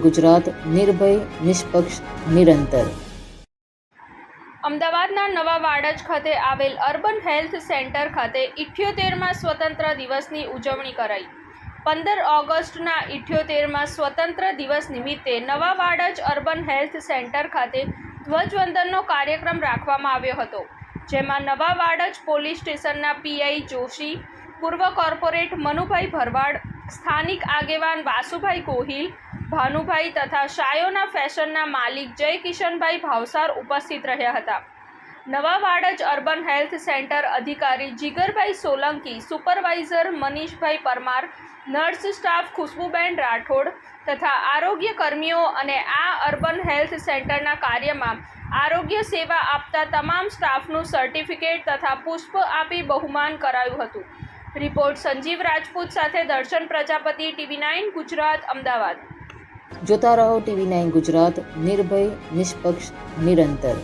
ગુજરાત નિર્ભય, નિષ્પક્ષ, નિરંતર. અમદાવાદના નવા વાડજ ખાતે આવેલ અર્બન હેલ્થ સેન્ટર ખાતે 78મા સ્વતંત્ર દિવસની ઉજવણી કરાઈ. 15 ઓગસ્ટના 78મા સ્વતંત્ર દિવસ નિમિત્તે નવા વાડજ અર્બન હેલ્થ સેન્ટર ખાતે ધ્વજવંદનનો કાર્યક્રમ રાખવામાં આવ્યો હતો, જેમાં નવા વાડજ પોલીસ સ્ટેશનના પીઆઈ જોશી, પૂર્વ કોર્પોરેટ મનુભાઈ ભરવાડ, સ્થાનિક આગેવાન વાસુભાઈ ગોહિલ, ભાનુભાઈ તથા શાયોના ફેશનના માલિક જય કિશનભાઈ ભાવસાર ઉપસ્થિત રહ્યા હતા. નવા વાડજ અર્બન હેલ્થ સેન્ટર અધિકારી જીગરભાઈ સોલંકી, સુપરવાઇઝર મનીષભાઈ પરમાર, નર્સ સ્ટાફ ખુશ્બુબેન રાઠોડ તથા આરોગ્ય કર્મીઓ અને આ અર્બન હેલ્થ સેન્ટરના કાર્યમાં આરોગ્ય સેવા આપતા તમામ સ્ટાફનું સર્ટિફિકેટ તથા પુષ્પ આપી બહુમાન કરાયું હતું. રિપોર્ટ સંજીવ રાજપૂત સાથે દર્શન પ્રજાપતિ, TV9 ગુજરાત, અમદાવાદ. જોતા રહો TV9 ગુજરાત નિર્ભય, નિષ્પક્ષ, નિરંતર.